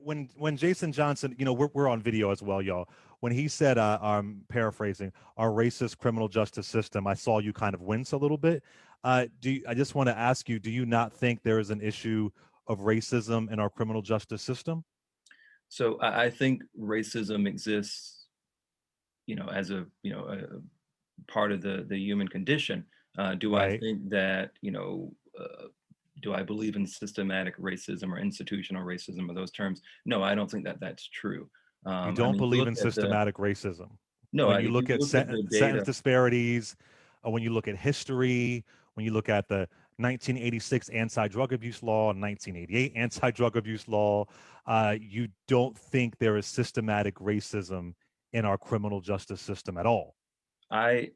when Jason Johnson, we're on video as well, y'all. When he said, I'm paraphrasing, our racist criminal justice system, I saw you kind of wince a little bit. I just want to ask you, do you not think there is an issue of racism in our criminal justice system? So I think racism exists, as a part of the human condition. Do I Right? think that, do I believe in systematic racism or institutional racism or those terms? No, I don't think that that's true. You I don't mean, you believe look in at the systematic racism. no, When you if you look at look at the sentence data, disparities, when you look at history, when you look at the 1986 anti-drug abuse law, 1988 anti-drug abuse law, you don't think there is systematic racism in our criminal justice system at all. I,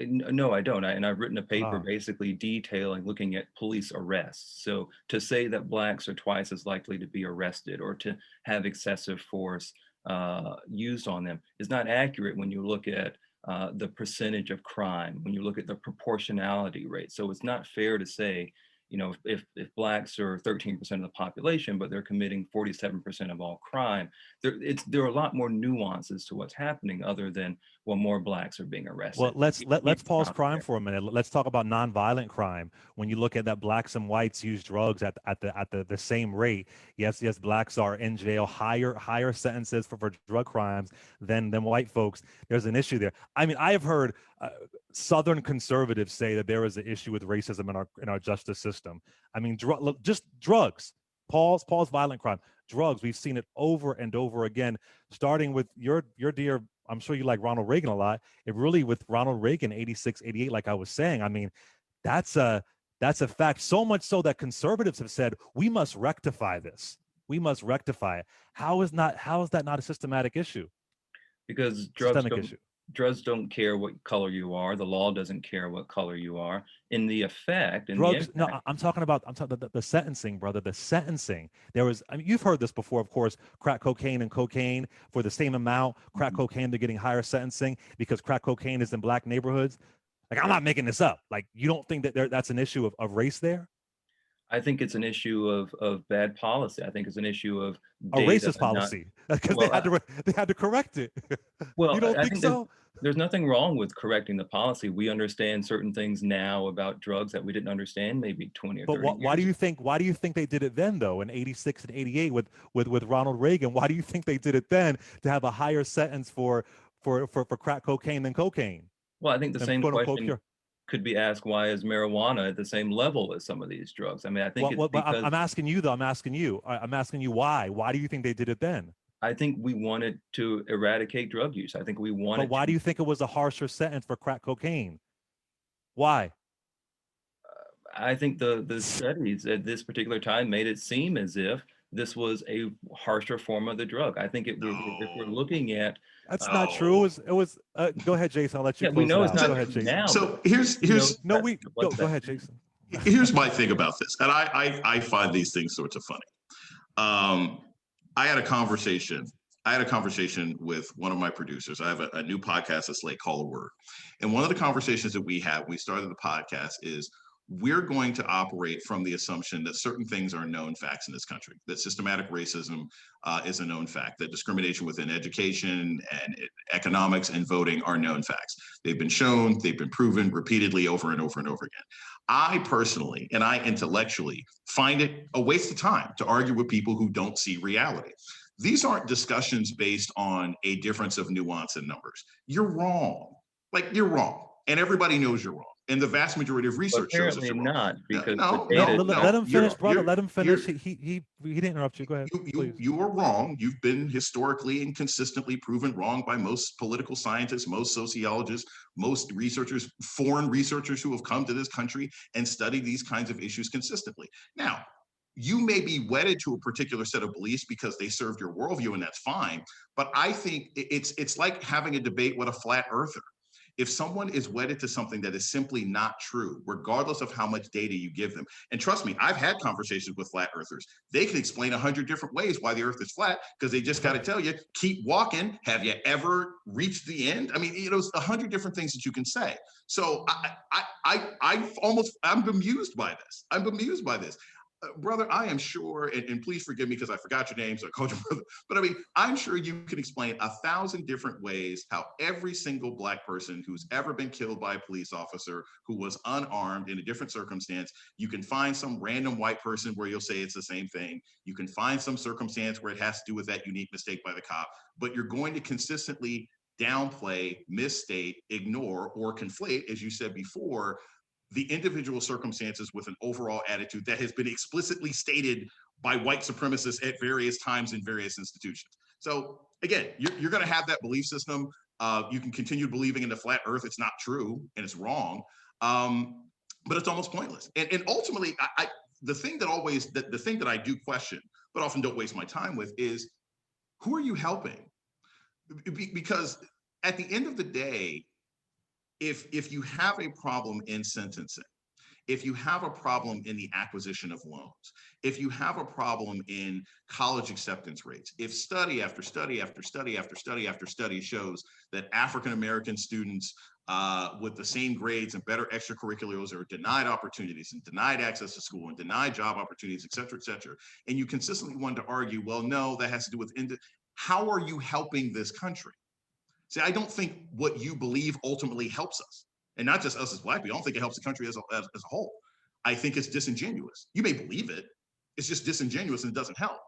no, I don't. And I've written a paper Ah. basically detailing, looking at police arrests. So to say that blacks are twice as likely to be arrested or to have excessive force used on them is not accurate when you look at the percentage of crime, when you look at the proportionality rate. So it's not fair to say, if blacks are 13% of the population, but they're committing 47% of all crime, there are a lot more nuances to what's happening other than, well, more blacks are being Well, arrested. let's You let, can't let's pause stop crime there. for a minute. Let's talk about nonviolent crime. When you look at that, blacks and whites use drugs at the same rate. Yes, blacks are in jail, higher sentences for drug crimes than white folks. There's an issue there. I mean, I have heard Southern conservatives say that there is an issue with racism in our justice system. I mean, look, just drugs. Pause violent crime. Drugs. We've seen it over and over again, starting with your dear. I'm sure you like Ronald Reagan a lot. It really, with Ronald Reagan, 86, 88, like I was saying, I mean, that's a that's a fact. So much so that conservatives have said we must rectify this. We must rectify it. How is that not a systematic issue? Because Systemic issue. drugs don't care what color you are. The law doesn't care what color you are. In the effect and the Drugs. No, impact. I'm talking about the sentencing, brother. The sentencing. There was. I mean, you've heard this before, of course. Crack cocaine and cocaine for the same amount. Crack Mhm. cocaine, they're getting higher sentencing because crack cocaine is in black neighborhoods. Like, I'm not making this up. Like, you don't think that that's an issue of race there? I think it's an issue of bad policy. I think it's an issue of A data, racist not policy because they well. had to they had to correct it. You don't I think think so? there's nothing wrong with correcting the policy. We understand certain things now about drugs that we didn't understand maybe 20 or But 30 why do years you ago. think they did it then though in 86 and 88 with Ronald Reagan? Why do you think they did it then to have a higher sentence for crack cocaine than cocaine Well, I think the than same quote unquote question pure? could be asked, why is marijuana at the same level as some of these drugs? I mean, I think it's But because I'm asking you though. I'm asking you why. Why do you think they did it then? I think we wanted to eradicate drug use. I think we But wanted why do to you think it was a harsher sentence for crack cocaine? Why? I think the studies at this particular time made it seem as if this was a harsher form of the drug. I think if we're No, looking at, That's not true. no. It was. Go ahead, Jason. I'll let you yeah, we close it know it's out. Go not So, ahead, true Jason. now, but so here's who knows No, that, we what's go that ahead, then? Jason. here's my thing about this, and I find these things sorts of funny. Um, I had a conversation. I had a conversation with one of my producers. I have a new podcast that's like Call a Word, and one of the conversations that we had when we started the podcast is we're going to operate from the assumption that certain things are known facts in this country, that systematic racism is a known fact, that discrimination within education and economics and voting are known facts. They've been shown, they've been proven repeatedly over and over and over again. I personally and I intellectually find it a waste of time to argue with people who don't see reality. These aren't discussions based on a difference of nuance in numbers. You're wrong. Like, you're wrong. And everybody knows you're wrong. And the vast majority of Well, research shows that apparently you're wrong. not, No, because the no, No, data no, let no. him finish, brother. Let him You're finish. He didn't interrupt you. Go ahead, please. you are wrong. You've been historically and consistently proven wrong by most political scientists, most sociologists, most researchers, foreign researchers who have come to this country and studied these kinds of issues consistently. Now, you may be wedded to a particular set of beliefs because they served your worldview, and that's fine. But I think it's like having a debate with a flat earther. If someone is wedded to something that is simply not true, regardless of how much data you give them, and trust me, I've had conversations with flat earthers. They can explain 100 different ways why the earth is flat because they just got to tell you, keep walking. Have you ever reached the end? I mean, it's 100 different things that you can say. So I'm bemused by this. I'm bemused by this. brother, I am sure, and please forgive me because I forgot your name, so I called you brother. But I mean, I'm sure you can explain 1,000 different ways how every single Black person who's ever been killed by a police officer who was unarmed in a different circumstance, you can find some random white person where you'll say it's the same thing. You can find some circumstance where it has to do with that unique mistake by the cop, but you're going to consistently downplay, misstate, ignore, or conflate, as you said before, the individual circumstances with an overall attitude that has been explicitly stated by white supremacists at various times in various institutions. So again, you're going to have that belief system. You can continue believing in the flat earth. It's not true and it's wrong. But it's almost pointless. And ultimately, the thing that I do question, but often don't waste my time with, is who are you helping? Because at the end of the day, if you have a problem in sentencing, if you have a problem in the acquisition of loans, if you have a problem in college acceptance rates, if study after study after study after study after study shows that African American students with the same grades and better extracurriculars are denied opportunities and denied access to school and denied job opportunities, et cetera, and you consistently want to argue, well, no, that has to do with how are you helping this country? See, I don't think what you believe ultimately helps us, and not just us as Black people. I don't think it helps the country as a whole. I think it's disingenuous. You may believe it, it's just disingenuous and it doesn't help.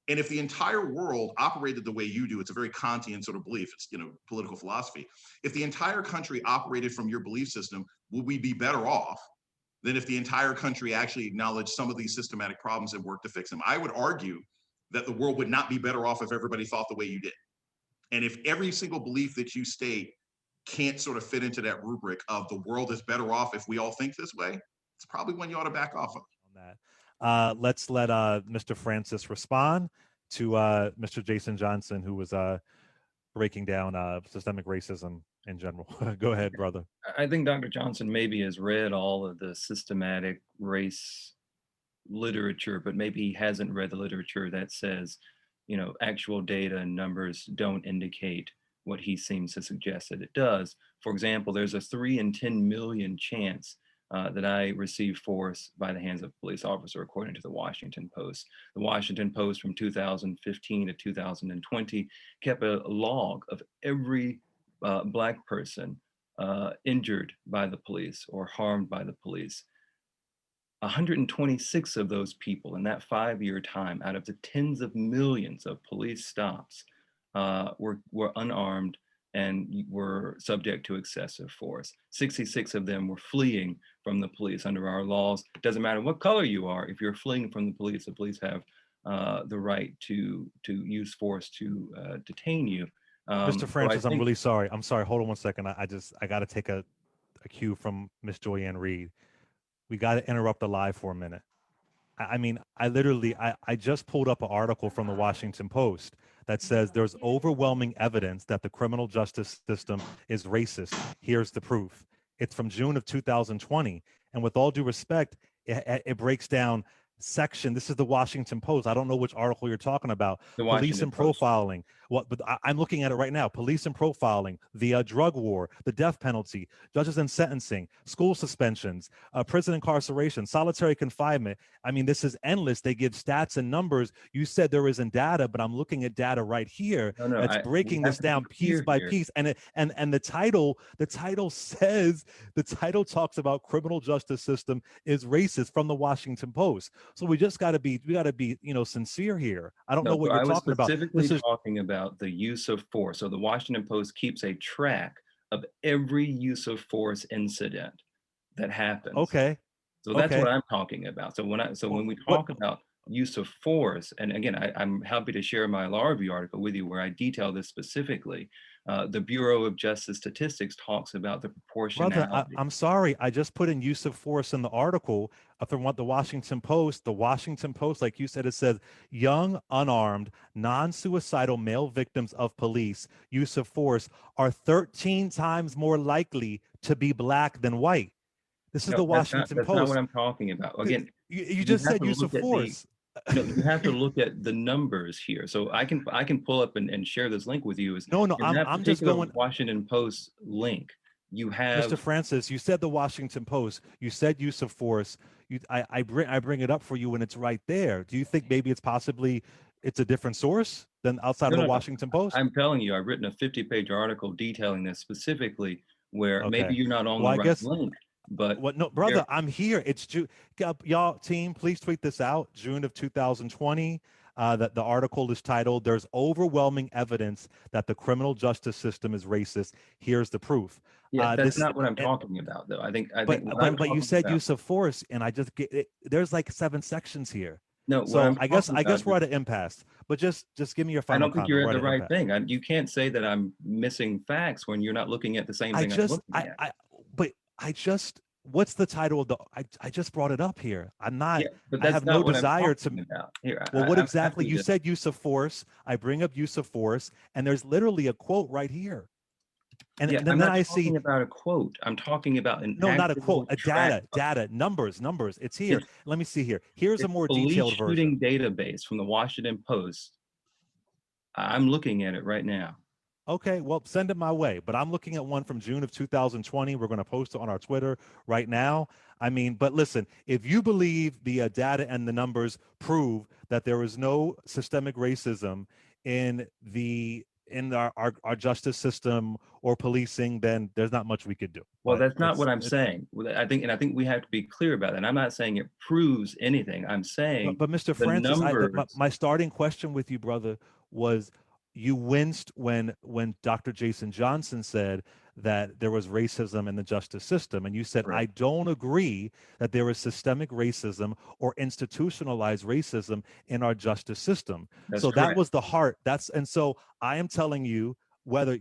And if the entire world operated the way you do, it's a very Kantian sort of belief. It's political philosophy. If the entire country operated from your belief system, would we be better off than if the entire country actually acknowledged some of these systematic problems and worked to fix them? I would argue that the world would not be better off if everybody thought the way you did. And if every single belief that you state can't sort of fit into that rubric of the world is better off if we all think this way, it's probably one you ought to back off of. On that, let's let Mr. Francis respond to Mr. Jason Johnson, who was breaking down systemic racism in general. Go ahead, brother. I think Dr. Johnson maybe has read all of the systematic race literature, but maybe he hasn't read the literature that says, actual data and numbers don't indicate what he seems to suggest that it does. For example, there's a 3 in 10 million chance that I receive force by the hands of a police officer, according to the Washington Post. The Washington Post from 2015 to 2020 kept a log of every Black person injured by the police or harmed by the police. 126 of those people in that 5-year time, out of the tens of millions of police stops, were unarmed and were subject to excessive force. 66 of them were fleeing from the police. Under our laws, it doesn't matter what color you are. If you're fleeing from the police have the right to use force to detain you. Mr. Francis, I'm really sorry. I'm sorry. Hold on one second. I got to take a cue from Miss Joyanne Reed. We got to interrupt the live for a minute. I mean, I just pulled up an article from the Washington Post that says there's overwhelming evidence that the criminal justice system is racist. Here's the proof. It's from June of 2020. And with all due respect, it breaks down section. This is the Washington Post. I don't know which article you're talking about. Police and profiling. But I'm looking at it right now. Police and profiling, the drug war, the death penalty, judges and sentencing, school suspensions, prison incarceration, solitary confinement. I mean, this is endless. They give stats and numbers. You said there isn't data, but I'm looking at data right here. That's breaking this down piece by piece. And the title says, the title talks about criminal justice system is racist from the Washington Post. So we gotta be sincere here. I don't know what you're talking about. This is talking about the use of force. So the Washington Post keeps a track of every use of force incident that happens. Okay. So that's what I'm talking about. So when we talk about use of force, and again, I'm happy to share my law review article with you where I detail this specifically. The Bureau of Justice Statistics talks about the proportionality. Brother, I'm sorry. I just put in use of force in the article from what the Washington Post. The Washington Post, like you said, it says young, unarmed, non-suicidal male victims of police use of force are 13 times more likely to be Black than white. This is the Washington Post. That's not what I'm talking about. Again, you just said use of force. You have to look at the numbers here. So I can pull up and share this link with you. No, I'm just going Washington Post link you Mr. have Francis, you said the Washington Post. You said use of force. I bring it up for you, and it's right there. Do you think maybe it's a different source than outside no, of the no, no. Washington Post? I'm telling you, I've written a 50-page article detailing this specifically, where maybe Okay. you're not on Well, the I right guess link, but what? No, there, brother, I'm here. It's June. Y'all, team, please tweet this out. June of 2020. That the article is titled "There's overwhelming evidence that the criminal justice system is racist. Here's the proof." yeah, that's This not what I'm and talking about, though. I think but what I'm but you talking said about. use of force, and I just get it. There's like 7 sections here. No, what So I'm I talking about guess is we're at an impasse. But just give me your I final don't think comment. you're at We're at the an right impasse. thing. You can't say that I'm missing facts when you're not looking at the same I thing I'm just looking at. but I just what's the title of the I just brought it up here. I'm not Yeah, but I that's have no not what I'm desire to talking about. Here, well, what I'm exactly? happy You to. said use of force. I bring up use of force, and there's literally a quote right here. And, Yeah, and I'm then not I see talking about a quote. I'm talking about an no, not a quote, actual a track. data, numbers. It's here. It's Let me see here. Here's a it's more police detailed version. shooting database from the Washington Post. I'm looking at it right now. Okay, well, send it my way. But I'm looking at one from June of 2020. We're going to post it on our Twitter right now. I mean, but listen, if you believe the data and the numbers prove that there is no systemic racism in our justice system or policing, then there's not much we could do. Well, But that's not what I'm it's saying. I think we have to be clear about that. And I'm not saying it proves anything. I'm saying but Mr. the Francis, numbers. my starting question with you, brother, was you winced when Dr. Jason Johnson said that there was racism in the justice system, and you said I Correct. don't agree that there is systemic racism or institutionalized racism in our justice system. That's So that correct. was the heart. And so I am telling you whether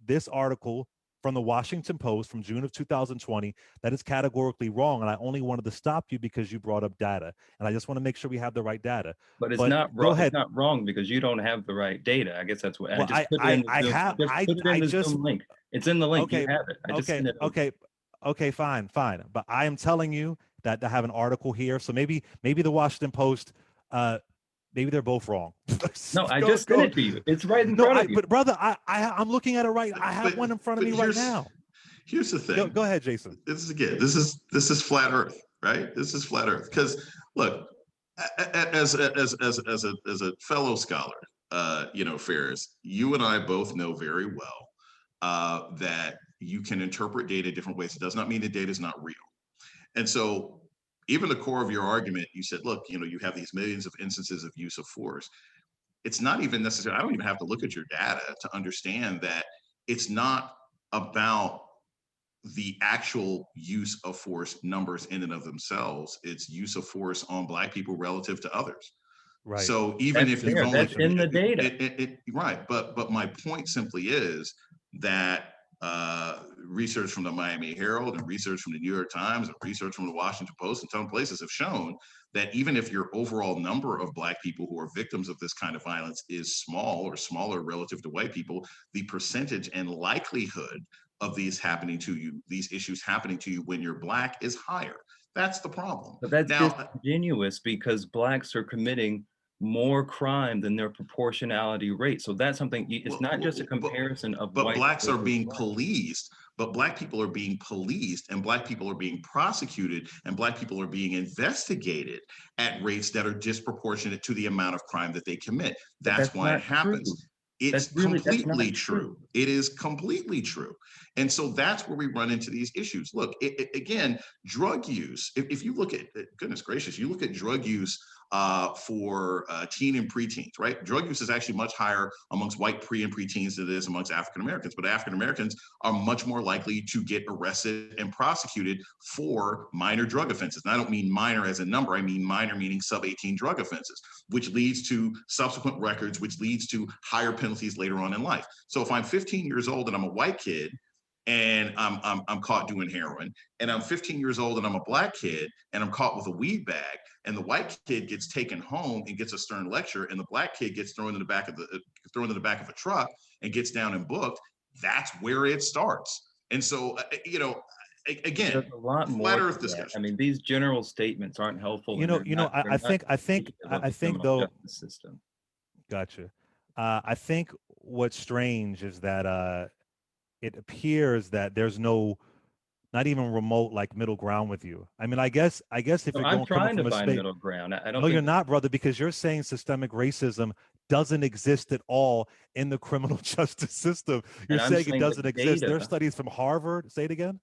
this article from the Washington Post from June of 2020 that is categorically wrong, and I only wanted to stop you because you brought up data, and I just want to make sure we have the right data. But it's But not go wrong. It's ahead. not wrong because you don't have the right data. I guess that's what I Well, just put it in the I Zoom. have Just put it in I the just Zoom link. It's in the link. You okay, have it. I just okay, sent it over. okay, okay, fine, fine. But I am telling you that I have an article here, so maybe the Washington Post, maybe they're both wrong. No, I go just sent go. it to you. It's right in No, front of you. but brother, I'm looking at it right. I have But one in front of but me right now. here's the thing. Go ahead, Jason. This is flat Earth, right? This is flat Earth. Because look, as a fellow scholar, Ferris, you and I both know very well that you can interpret data different ways. It does not mean that data is not real. And so, even the core of your argument, you said, look, you have these millions of instances of use of force. It's not even necessary. I don't even have to look at your data to understand that it's not about the actual use of force numbers in and of themselves. It's use of force on Black people relative to others. Right. So even That's if you've there. only That's in the data. right, but my point simply is that research from the Miami Herald and research from the New York Times and research from the Washington Post and some places have shown that even if your overall number of Black people who are victims of this kind of violence is small or smaller relative to white people, the percentage and likelihood of these issues happening to you when you're Black is higher. That's the problem. But that's Now, disingenuous because Blacks are committing more crime than their proportionality rate. So that's something, it's not just a comparison of but white Blacks are versus being Black. policed, but Black people are being policed, and Black people are being prosecuted, and Black people are being investigated at rates that are disproportionate to the amount of crime that they commit. But That's that's why it not happens. true. It's That's not completely true. true. It is completely true. And so that's where we run into these issues. Look, again, drug use, if you look at, goodness gracious, you look at drug use for teen and preteens, right? Drug use is actually much higher amongst white pre and preteens than it is amongst African Americans, but African Americans are much more likely to get arrested and prosecuted for minor drug offenses. And I don't mean minor as a number, I mean minor meaning sub-18 drug offenses, which leads to subsequent records, which leads to higher penalties later on in life. So if I'm 15 years old and I'm a white kid, and I'm caught doing heroin, and I'm 15 years old and I'm a Black kid and I'm caught with a weed bag, and the white kid gets taken home and gets a stern lecture, and the Black kid gets thrown in the back of a truck and gets down and booked. That's where it starts. And so, again, There's a lot flat more to Earth that. I discussion. mean, these general statements aren't helpful, and they're I not think indicative of I the think criminal though. justice system. Gotcha. I think what's strange is that it appears that there's no, not even remote like middle ground with you. I mean, I guess if So you're I'm going coming trying to from a find space, middle ground. I don't no, you're think not, brother, because you're saying systemic racism doesn't exist at all in the criminal justice system. You're and I'm saying it saying doesn't that exist. There are data, studies from Harvard. Say it again.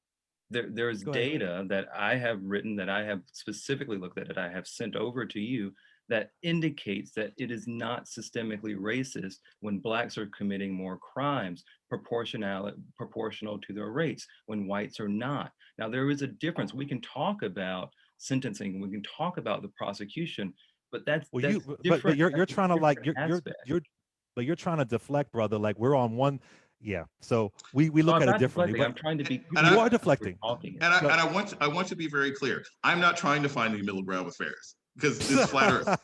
there's Go ahead. data that I have written, that I have specifically looked at, that I have sent over to you, that indicates that it is not systemically racist when blacks are committing more crimes proportional to their race, when whites are not. Now there is a difference. We can talk about sentencing, we can talk about the prosecution, but Well, that's but different. you're That's a trying to like different aspect. but you're trying to deflect, brother. Like we're on one. Yeah. So we No, look I'm at it not differently. deflecting. But I'm trying to be And you clear I are as we're deflecting. talking it. and No. I want to be very clear. I'm not trying to find a middle ground with Ferris because this is flat Earth.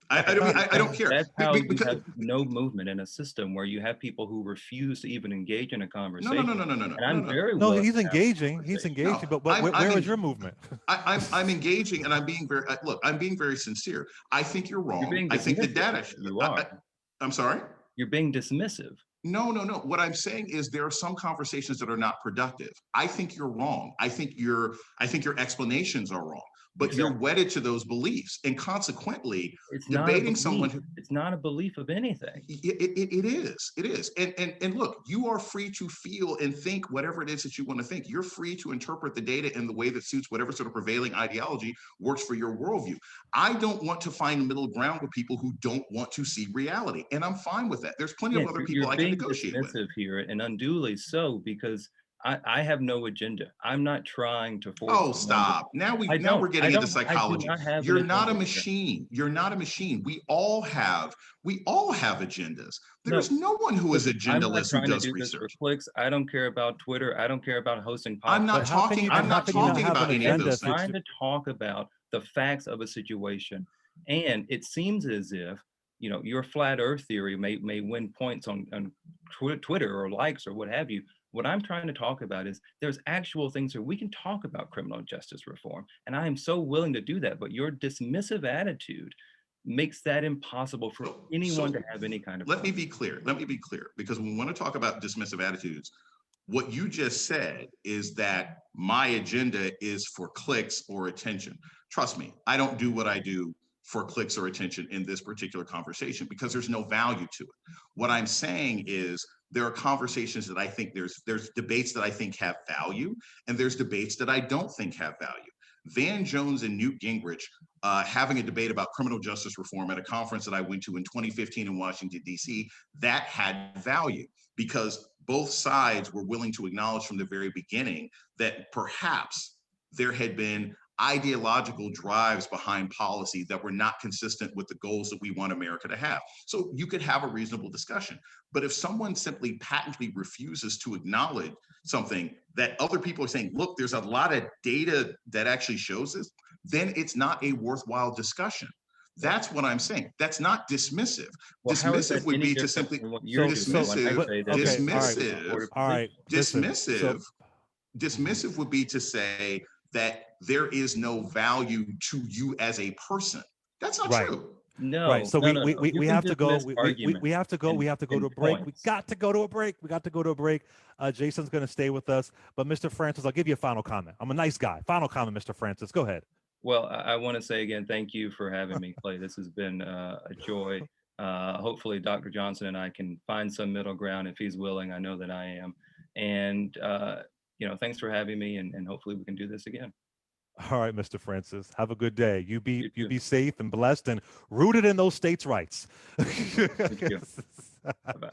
I don't care That's how you because have no movement in a system where you have people who refuse to even engage in a no no no conversation. no no no And no I'm no. very No, willing he's to have a engaging. He's conversation. No, engaging. But I'm where is in, your movement? I'm engaging and I'm being very look. I'm being very sincere. I think you're You're wrong. being I think the dismissive. data. You are. I'm sorry. You're being dismissive. No, no, no. What I'm saying is there are some conversations that are not productive. I think you're wrong. I think your explanations are wrong, but you're Exactly. wedded to those beliefs. And consequently, It's not a debating someone belief. who It's not a belief of anything. it is. It is. And look, you are free to feel and think whatever it is that you want to think. You're free to interpret the data in the way that suits whatever sort of prevailing ideology works for your worldview. I don't want to find middle ground with people who don't want to see reality. And I'm fine with that. There's plenty of Again, other people you're I can being negotiate with. dismissive here, and unduly so, because I have no agenda. I'm not trying to force Oh, someone to. stop. Now I we're don't. getting into I do psychology. not have an You're not a agenda here. machine. You're not a machine. We all have agendas. There's No, no one who is listen, I'm not agendaless who trying to does do this for research. clicks. I don't care about Twitter. I don't care about hosting podcasts. But how can you? But I'm how not can you not talking have an about any of agenda I'm those if it's? things. trying to talk about the facts of a situation. And it seems as if, your flat earth theory may win points on Twitter or likes or what have you. What I'm trying to talk about is there's actual things where we can talk about criminal justice reform. And I am so willing to do that. But your dismissive attitude makes that impossible for anyone to So have any kind of let me conversation. be clear. Let me be clear, because when we want to talk about dismissive attitudes, what you just said is that my agenda is for clicks or attention. Trust me, I don't do what I do for clicks or attention in this particular conversation because there's no value to it. What I'm saying is there are conversations that I think there's debates that I think have value, and there's debates that I don't think have value. Van Jones and Newt Gingrich having a debate about criminal justice reform at a conference that I went to in 2015 in Washington, D.C., that had value because both sides were willing to acknowledge from the very beginning that perhaps there had been ideological drives behind policy that were not consistent with the goals that we want America to have. So you could have a reasonable discussion. But if someone simply patently refuses to acknowledge something that other people are saying, look, there's a lot of data that actually shows this, then it's not a worthwhile discussion. That's what I'm saying. That's not dismissive. Well, how is that Dismissive would any be to different simply from what you're doing when I dismissive, But say that okay. there's All right. dismissive, All right. Listen. So. dismissive, Mhm. dismissive would be to say that there is no value to you as a person. That's not Right. true. Right. No, So no, no, no. You we can have to go. dismiss We arguments have to go. We have to go to and a break. We points. got to go to a break. We got to go to a break. Jason's going to stay with us. But Mr. Francis, I'll give you a final comment. I'm a nice guy. Final comment, Mr. Francis. Go ahead. Well, I want to say again, thank you for having me, Clay. This has been a joy. Hopefully, Dr. Johnson and I can find some middle ground if he's willing. I know that I am. And, thanks for having me, and hopefully we can do this again. All right, Mr. Francis. Have a good day. You You too. be safe and blessed and rooted in those states' rights. Thank you. Bye-bye.